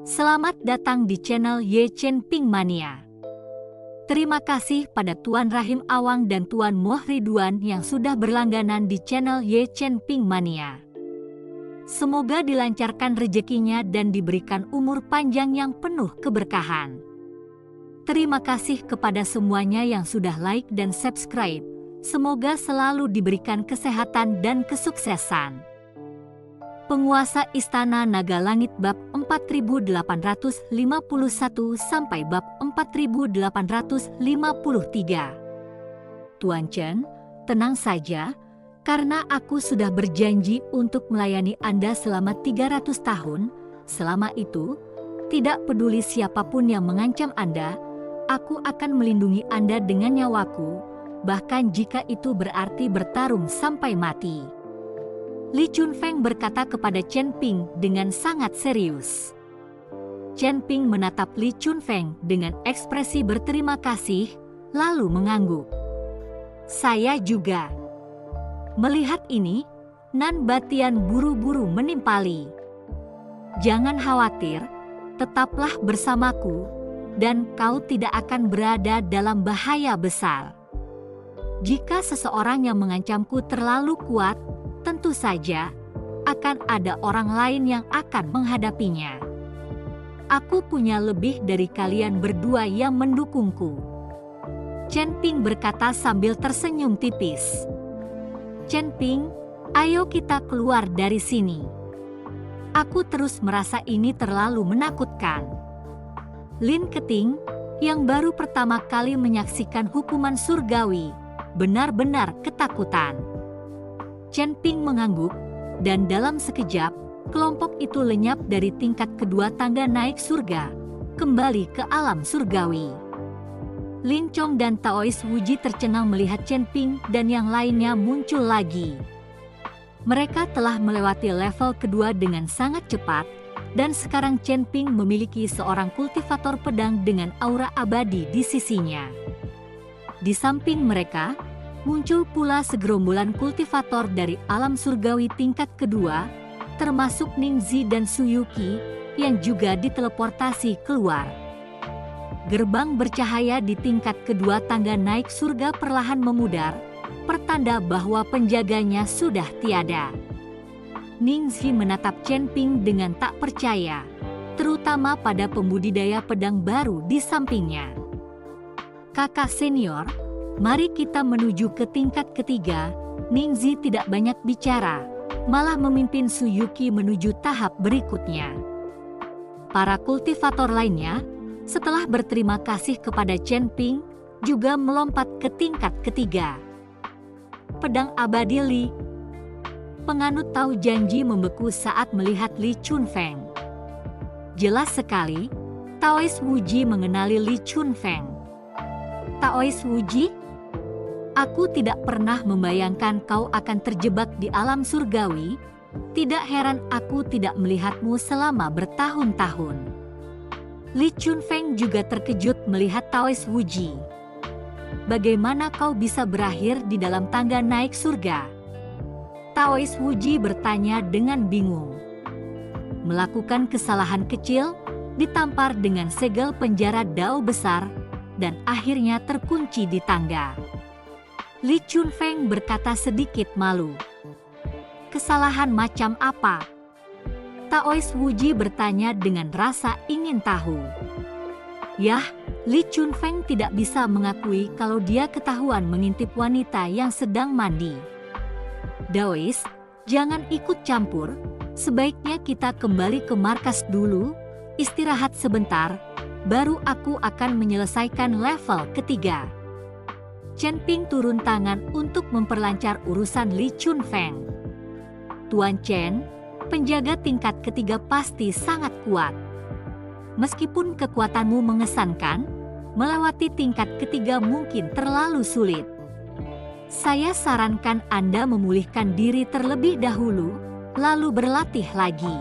Selamat datang di channel Ye Chen Ping Mania. Terima kasih pada Tuan Rahim Awang dan Tuan Moh Ridwan yang sudah berlangganan di channel Ye Chen Ping Mania. Semoga dilancarkan rezekinya dan diberikan umur panjang yang penuh keberkahan. Terima kasih kepada semuanya yang sudah like dan subscribe. Semoga selalu diberikan kesehatan dan kesuksesan. Penguasa Istana Naga Langit bab 4851 sampai bab 4853. Tuan Chen, tenang saja, karena aku sudah berjanji untuk melayani Anda selama 300 tahun. Selama itu, tidak peduli siapapun yang mengancam Anda, aku akan melindungi Anda dengan nyawaku, bahkan jika itu berarti bertarung sampai mati. Li Chunfeng berkata kepada Chen Ping dengan sangat serius. Chen Ping menatap Li Chunfeng dengan ekspresi berterima kasih, lalu mengangguk. Saya juga. Melihat ini, Nan Batian buru-buru menimpali. Jangan khawatir, tetaplah bersamaku, dan kau tidak akan berada dalam bahaya besar. Jika seseorang yang mengancamku terlalu kuat, tentu saja akan ada orang lain yang akan menghadapinya. Aku punya lebih dari kalian berdua yang mendukungku. Chen Ping berkata sambil tersenyum tipis. Chen Ping, ayo kita keluar dari sini. Aku terus merasa ini terlalu menakutkan. Lin Keting, yang baru pertama kali menyaksikan hukuman surgawi, benar-benar ketakutan. Chen Ping mengangguk, dan dalam sekejap, kelompok itu lenyap dari tingkat kedua tangga naik surga, kembali ke alam surgawi. Lin Chong dan Taois Wuji tercengang melihat Chen Ping dan yang lainnya muncul lagi. Mereka telah melewati level kedua dengan sangat cepat, dan sekarang Chen Ping memiliki seorang kultivator pedang dengan aura abadi di sisinya. Di samping mereka, muncul pula segerombolan kultivator dari alam surgawi tingkat kedua, termasuk Ningzi dan Suyuki, yang juga diteleportasi keluar. Gerbang bercahaya di tingkat kedua tangga naik surga perlahan memudar, pertanda bahwa penjaganya sudah tiada. Ningzi menatap Chen Ping dengan tak percaya, terutama pada pembudidaya pedang baru di sampingnya. Kakak senior, mari kita menuju ke tingkat ketiga. Ningzi tidak banyak bicara, malah memimpin Suyuki menuju tahap berikutnya. Para kultivator lainnya, setelah berterima kasih kepada Chen Ping, juga melompat ke tingkat ketiga. Pedang abadi Li. Penganut tahu janji membeku saat melihat Li Chunfeng. Jelas sekali, Taois Wuji mengenali Li Chunfeng. Taois Wuji? Aku tidak pernah membayangkan kau akan terjebak di alam surgawi. Tidak heran aku tidak melihatmu selama bertahun-tahun. Li Chunfeng juga terkejut melihat Taois Wuji. Bagaimana kau bisa berakhir di dalam tangga naik surga? Taois Wuji bertanya dengan bingung. Melakukan kesalahan kecil, ditampar dengan segel penjara dao besar, dan akhirnya terkunci di tangga. Li Chunfeng berkata sedikit malu. Kesalahan macam apa? Taois Wuji bertanya dengan rasa ingin tahu. Yah, Li Chunfeng tidak bisa mengakui kalau dia ketahuan mengintip wanita yang sedang mandi. Daois, jangan ikut campur, sebaiknya kita kembali ke markas dulu, istirahat sebentar, baru aku akan menyelesaikan level ketiga. Chen Ping turun tangan untuk memperlancar urusan Li Chunfeng. Tuan Chen, penjaga tingkat ketiga pasti sangat kuat. Meskipun kekuatanmu mengesankan, melewati tingkat ketiga mungkin terlalu sulit. Saya sarankan Anda memulihkan diri terlebih dahulu, lalu berlatih lagi.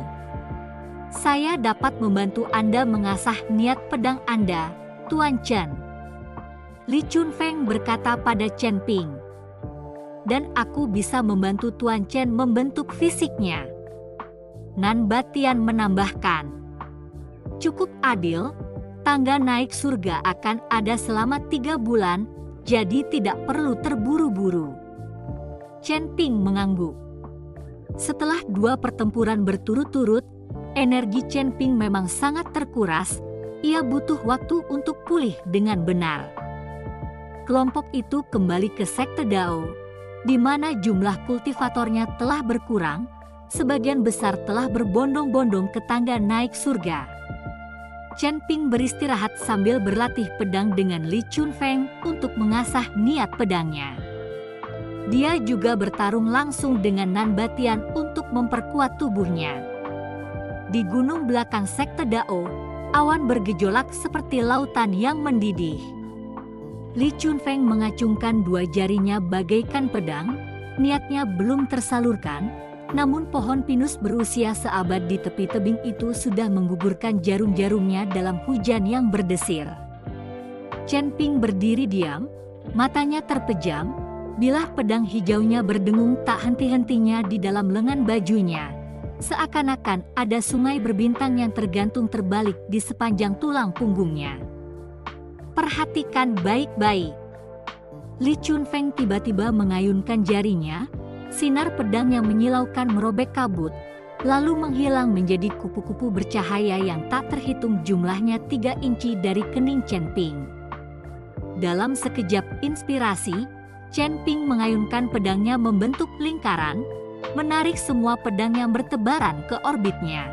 Saya dapat membantu Anda mengasah niat pedang Anda, Tuan Chen. Li Chunfeng berkata pada Chen Ping. Dan aku bisa membantu Tuan Chen membentuk fisiknya. Nan Batian menambahkan. Cukup adil, tangga naik surga akan ada selama 3 bulan, jadi tidak perlu terburu-buru. Chen Ping mengangguk. Setelah 2 pertempuran berturut-turut, energi Chen Ping memang sangat terkuras. Ia butuh waktu untuk pulih dengan benar. Kelompok itu kembali ke sekte Dao, di mana jumlah kultivatornya telah berkurang, sebagian besar telah berbondong-bondong ke tangga naik surga. Chen Ping beristirahat sambil berlatih pedang dengan Li Chunfeng untuk mengasah niat pedangnya. Dia juga bertarung langsung dengan Nan Batian untuk memperkuat tubuhnya. Di gunung belakang sekte Dao, awan bergejolak seperti lautan yang mendidih. Li Chunfeng mengacungkan 2 jarinya bagaikan pedang, niatnya belum tersalurkan, namun pohon pinus berusia seabad di tepi tebing itu sudah menggugurkan jarum-jarumnya dalam hujan yang berdesir. Chen Ping berdiri diam, matanya terpejam, bilah pedang hijaunya berdengung tak henti-hentinya di dalam lengan bajunya. Seakan-akan ada sungai berbintang yang tergantung terbalik di sepanjang tulang punggungnya. Perhatikan baik-baik. Li Chunfeng tiba-tiba mengayunkan jarinya, sinar pedang yang menyilaukan merobek kabut, lalu menghilang menjadi kupu-kupu bercahaya yang tak terhitung jumlahnya 3 inci dari kening Chen Ping. Dalam sekejap inspirasi, Chen Ping mengayunkan pedangnya membentuk lingkaran, menarik semua pedang yang bertebaran ke orbitnya.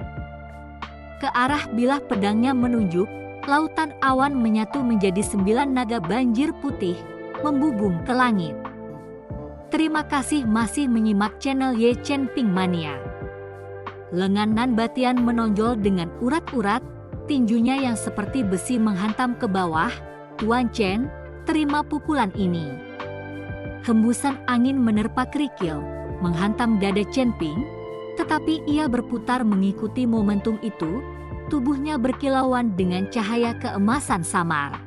Ke arah bilah pedangnya menunjuk, lautan awan menyatu menjadi 9 naga banjir putih, membubung ke langit. Terima kasih masih menyimak channel Ye Chen Ping Mania. Lengan Nan Batian menonjol dengan urat-urat, tinjunya yang seperti besi menghantam ke bawah. Tuan Chen, terima pukulan ini. Hembusan angin menerpa kerikil, menghantam dada Chen Ping, tetapi ia berputar mengikuti momentum itu, tubuhnya berkilauan dengan cahaya keemasan samar.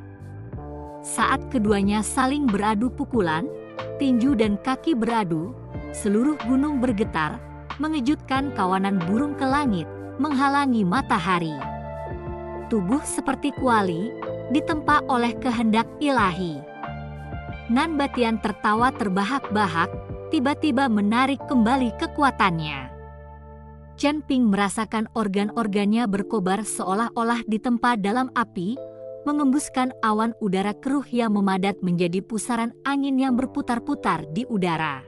Saat keduanya saling beradu pukulan, tinju dan kaki beradu, seluruh gunung bergetar, mengejutkan kawanan burung ke langit, menghalangi matahari. Tubuh seperti kuali, ditempa oleh kehendak ilahi. Nan Batian tertawa terbahak-bahak, tiba-tiba menarik kembali kekuatannya. Chen Ping merasakan organ-organnya berkobar seolah-olah ditempa dalam api, mengembuskan awan udara keruh yang memadat menjadi pusaran angin yang berputar-putar di udara.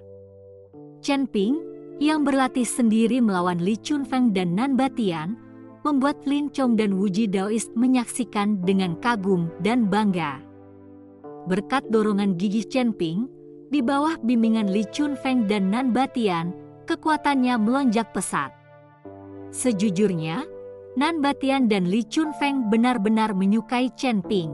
Chen Ping, yang berlatih sendiri melawan Li Chunfeng dan Nan Batian, membuat Lin Chong dan Wuji Daoist menyaksikan dengan kagum dan bangga. Berkat dorongan gigih Chen Ping, di bawah bimbingan Li Chunfeng dan Nan Batian, kekuatannya melonjak pesat. Sejujurnya, Nan Batian dan Li Chunfeng benar-benar menyukai Chen Ping.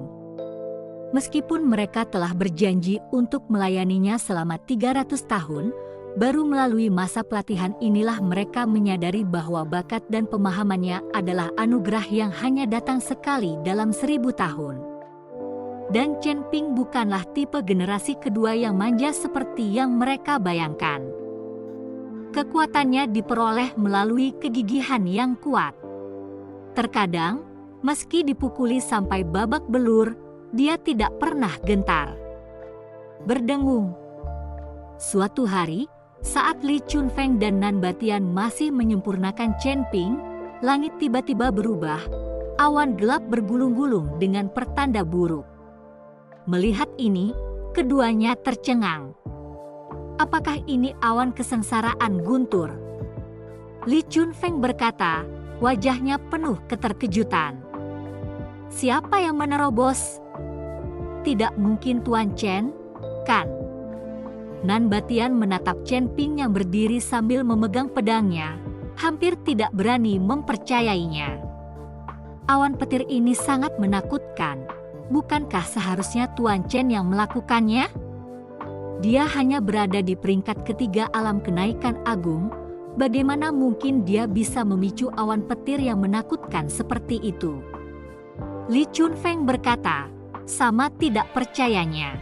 Meskipun mereka telah berjanji untuk melayaninya selama 300 tahun, baru melalui masa pelatihan inilah mereka menyadari bahwa bakat dan pemahamannya adalah anugerah yang hanya datang sekali dalam 1000 tahun. Dan Chen Ping bukanlah tipe generasi kedua yang manja seperti yang mereka bayangkan. Kekuatannya diperoleh melalui kegigihan yang kuat. Terkadang, meski dipukuli sampai babak belur, dia tidak pernah gentar. Berdengung. Suatu hari, saat Li Chunfeng dan Nan Batian masih menyempurnakan Chen Ping, langit tiba-tiba berubah, awan gelap bergulung-gulung dengan pertanda buruk. Melihat ini, keduanya tercengang. Apakah ini awan kesengsaraan guntur? Li Chunfeng berkata, wajahnya penuh keterkejutan. Siapa yang menerobos? Tidak mungkin Tuan Chen, kan? Nan Batian menatap Chen Ping yang berdiri sambil memegang pedangnya, hampir tidak berani mempercayainya. Awan petir ini sangat menakutkan. Bukankah seharusnya Tuan Chen yang melakukannya? Dia hanya berada di peringkat ketiga alam kenaikan agung. Bagaimana mungkin dia bisa memicu awan petir yang menakutkan seperti itu? Li Chunfeng berkata, sama tidak percayanya.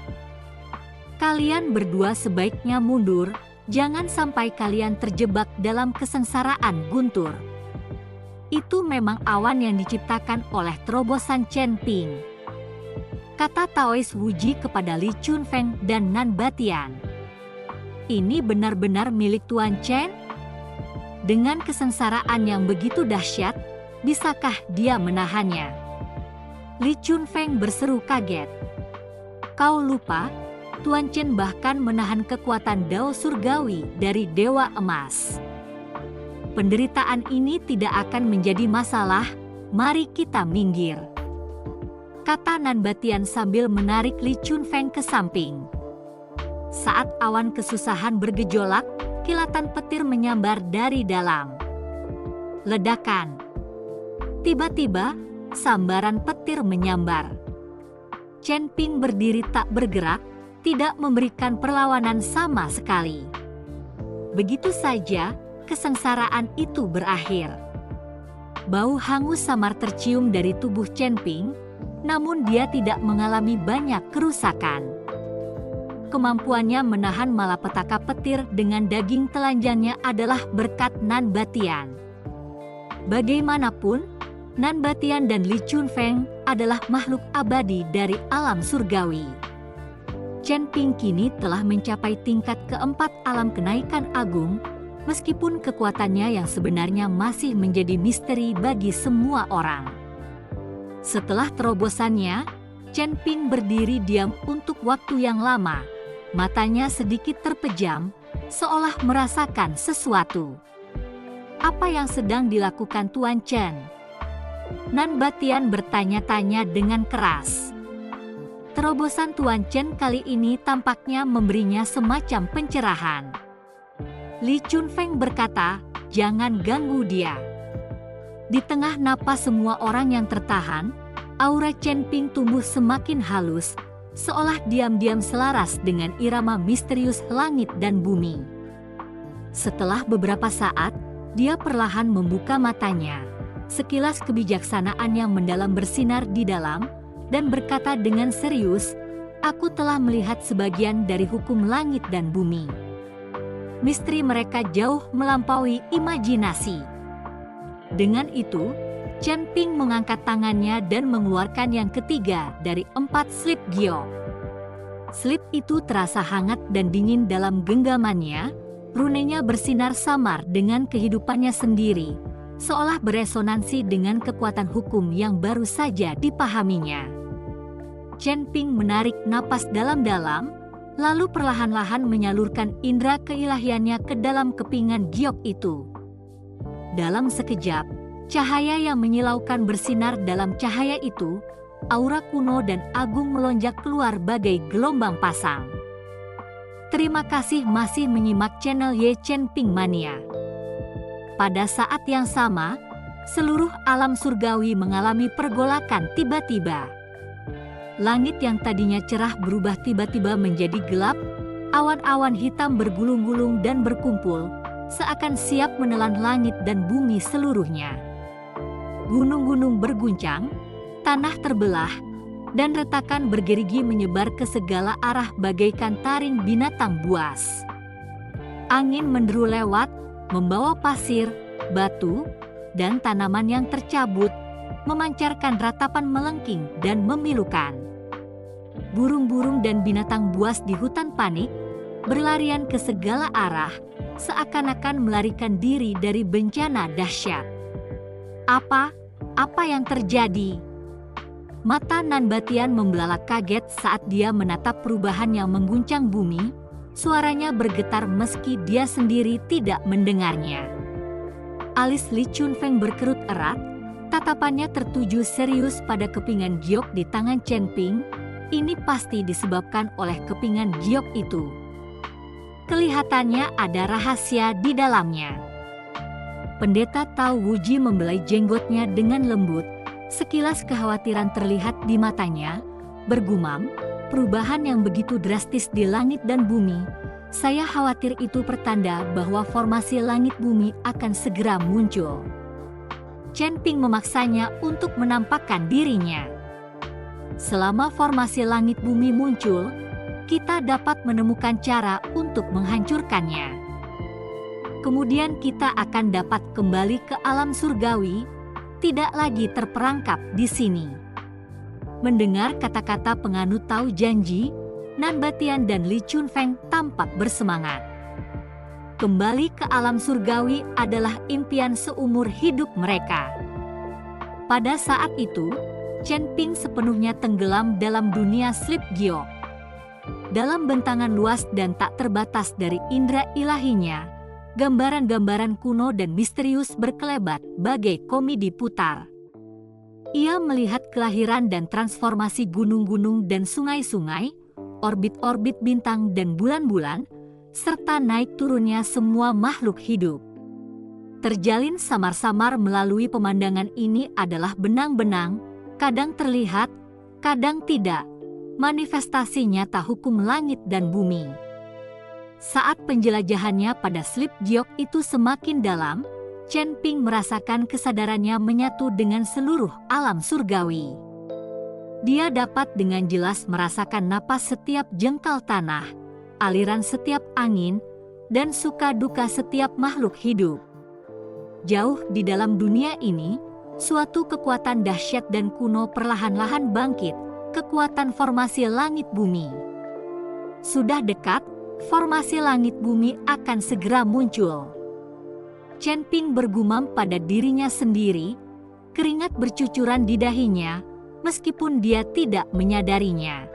Kalian berdua sebaiknya mundur, jangan sampai kalian terjebak dalam kesengsaraan guntur. Itu memang awan yang diciptakan oleh terobosan Chen Ping, kata Taois Wuji kepada Li Chunfeng dan Nan Batian. Ini benar-benar milik Tuan Chen? Dengan kesengsaraan yang begitu dahsyat, bisakah dia menahannya? Li Chunfeng berseru kaget. Kau lupa, Tuan Chen bahkan menahan kekuatan Dao Surgawi dari Dewa Emas. Penderitaan ini tidak akan menjadi masalah, mari kita minggir, kata Nan Batian sambil menarik Li Chunfeng ke samping. Saat awan kesusahan bergejolak, kilatan petir menyambar dari dalam. Ledakan. Tiba-tiba, sambaran petir menyambar. Chen Ping berdiri tak bergerak, tidak memberikan perlawanan sama sekali. Begitu saja, kesengsaraan itu berakhir. Bau hangus samar tercium dari tubuh Chen Ping, namun dia tidak mengalami banyak kerusakan. Kemampuannya menahan malapetaka petir dengan daging telanjangnya adalah berkat Nan Batian. Bagaimanapun, Nan Batian dan Li Chunfeng adalah makhluk abadi dari alam surgawi. Chen Ping kini telah mencapai tingkat keempat alam kenaikan agung, meskipun kekuatannya yang sebenarnya masih menjadi misteri bagi semua orang. Setelah terobosannya, Chen Ping berdiri diam untuk waktu yang lama. Matanya sedikit terpejam, seolah merasakan sesuatu. Apa yang sedang dilakukan Tuan Chen? Nan Batian bertanya-tanya dengan keras. Terobosan Tuan Chen kali ini tampaknya memberinya semacam pencerahan. Li Chunfeng berkata, jangan ganggu dia. Di tengah napas semua orang yang tertahan, aura Chen Ping tumbuh semakin halus, seolah diam-diam selaras dengan irama misterius langit dan bumi. Setelah beberapa saat, dia perlahan membuka matanya. Sekilas kebijaksanaan yang mendalam bersinar di dalam, dan berkata dengan serius, aku telah melihat sebagian dari hukum langit dan bumi. Misteri mereka jauh melampaui imajinasi. Dengan itu, Chen Ping mengangkat tangannya dan mengeluarkan yang ketiga dari 4 slip giok. Slip itu terasa hangat dan dingin dalam genggamannya, runenya bersinar samar dengan kehidupannya sendiri, seolah beresonansi dengan kekuatan hukum yang baru saja dipahaminya. Chen Ping menarik napas dalam-dalam, lalu perlahan-lahan menyalurkan indera keilahiannya ke dalam kepingan giok itu. Dalam sekejap, cahaya yang menyilaukan bersinar dalam cahaya itu, aura kuno dan agung melonjak keluar bagai gelombang pasang. Terima kasih masih menyimak channel Ye Chen Ping Mania. Pada saat yang sama, seluruh alam surgawi mengalami pergolakan tiba-tiba. Langit yang tadinya cerah berubah tiba-tiba menjadi gelap, awan-awan hitam bergulung-gulung dan berkumpul, seakan siap menelan langit dan bumi seluruhnya. Gunung-gunung berguncang, tanah terbelah, dan retakan bergerigi menyebar ke segala arah bagaikan taring binatang buas. Angin menderu lewat, membawa pasir, batu, dan tanaman yang tercabut, memancarkan ratapan melengking dan memilukan. Burung-burung dan binatang buas di hutan panik, berlarian ke segala arah, seakan-akan melarikan diri dari bencana dahsyat. Apa yang terjadi? Mata Nan Batian membelalak kaget saat dia menatap perubahan yang mengguncang bumi, suaranya bergetar meski dia sendiri tidak mendengarnya. Alis Li Chunfeng berkerut erat, tatapannya tertuju serius pada kepingan giok di tangan Chen Ping. Ini pasti disebabkan oleh kepingan giok itu. Kelihatannya ada rahasia di dalamnya. Pendeta Tao Wuji membelai jenggotnya dengan lembut, sekilas kekhawatiran terlihat di matanya, bergumam, perubahan yang begitu drastis di langit dan bumi, saya khawatir itu pertanda bahwa formasi langit bumi akan segera muncul. Chen Ping memaksanya untuk menampakkan dirinya. Selama formasi langit bumi muncul, kita dapat menemukan cara untuk menghancurkannya. Kemudian kita akan dapat kembali ke alam surgawi, tidak lagi terperangkap di sini. Mendengar kata-kata penganut Tao janji, Nan Batian dan Li Chunfeng tampak bersemangat. Kembali ke alam surgawi adalah impian seumur hidup mereka. Pada saat itu, Chen Ping sepenuhnya tenggelam dalam dunia Slip Giok. Dalam bentangan luas dan tak terbatas dari indera ilahinya, gambaran-gambaran kuno dan misterius berkelebat bagai komedi putar. Ia melihat kelahiran dan transformasi gunung-gunung dan sungai-sungai, orbit-orbit bintang dan bulan-bulan, serta naik turunnya semua makhluk hidup. Terjalin samar-samar melalui pemandangan ini adalah benang-benang, kadang terlihat, kadang tidak, manifestasi nyata hukum langit dan bumi. Saat penjelajahannya pada Slip Giok itu semakin dalam, Chen Ping merasakan kesadarannya menyatu dengan seluruh alam surgawi. Dia dapat dengan jelas merasakan napas setiap jengkal tanah, aliran setiap angin, dan suka duka setiap makhluk hidup. Jauh di dalam dunia ini, suatu kekuatan dahsyat dan kuno perlahan-lahan bangkit, kekuatan formasi langit bumi. Sudah dekat, formasi langit bumi akan segera muncul. Chen Ping bergumam pada dirinya sendiri, keringat bercucuran di dahinya, meskipun dia tidak menyadarinya.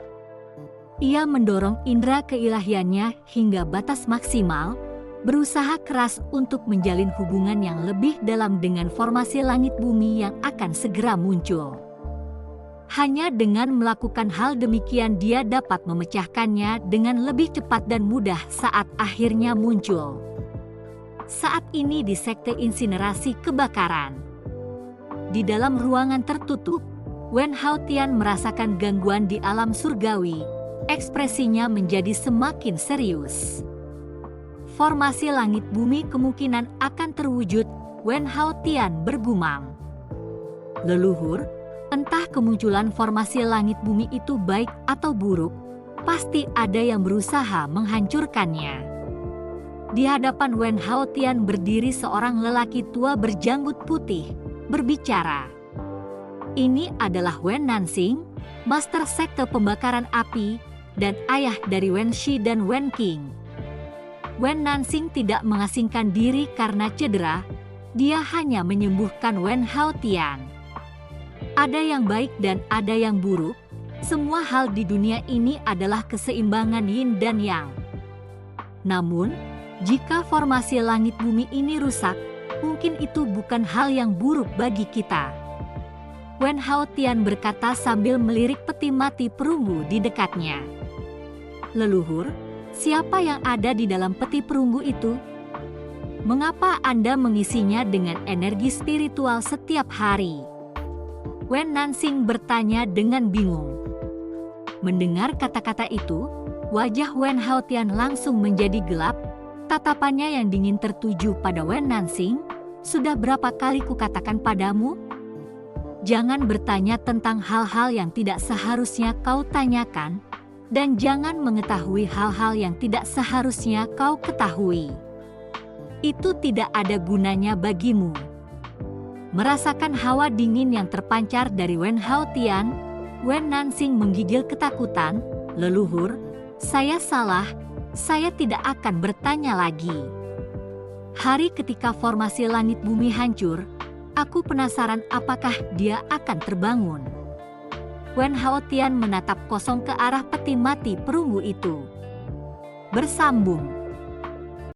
Ia mendorong indera keilahiannya hingga batas maksimal, berusaha keras untuk menjalin hubungan yang lebih dalam dengan formasi langit bumi yang akan segera muncul. Hanya dengan melakukan hal demikian dia dapat memecahkannya dengan lebih cepat dan mudah saat akhirnya muncul. Saat ini di sekte insinerasi kebakaran. Di dalam ruangan tertutup, Wen Haotian merasakan gangguan di alam surgawi, ekspresinya menjadi semakin serius. Formasi langit bumi kemungkinan akan terwujud, Wen Haotian bergumam. Leluhur, entah kemunculan formasi langit bumi itu baik atau buruk, pasti ada yang berusaha menghancurkannya. Di hadapan Wen Haotian berdiri seorang lelaki tua berjanggut putih, berbicara. Ini adalah Wen Nansing, master sekte pembakaran api, dan ayah dari Wen Shi dan Wen Qing. Wen Nansing tidak mengasingkan diri karena cedera, dia hanya menyembuhkan Wen Haotian. Ada yang baik dan ada yang buruk, semua hal di dunia ini adalah keseimbangan yin dan yang. Namun, jika formasi langit bumi ini rusak, mungkin itu bukan hal yang buruk bagi kita. Wen Haotian berkata sambil melirik peti mati perunggu di dekatnya. Leluhur, siapa yang ada di dalam peti perunggu itu? Mengapa Anda mengisinya dengan energi spiritual setiap hari? Wen Nansing bertanya dengan bingung. Mendengar kata-kata itu, wajah Wen Haotian langsung menjadi gelap, tatapannya yang dingin tertuju pada Wen Nansing. Sudah berapa kali kukatakan padamu? Jangan bertanya tentang hal-hal yang tidak seharusnya kau tanyakan, dan jangan mengetahui hal-hal yang tidak seharusnya kau ketahui. Itu tidak ada gunanya bagimu. Merasakan hawa dingin yang terpancar dari Wen Haotian, Wen Nansing menggigil ketakutan. Leluhur, saya salah, saya tidak akan bertanya lagi. Hari ketika formasi langit bumi hancur, aku penasaran apakah dia akan terbangun. Wen Haotian menatap kosong ke arah peti mati perunggu itu. Bersambung.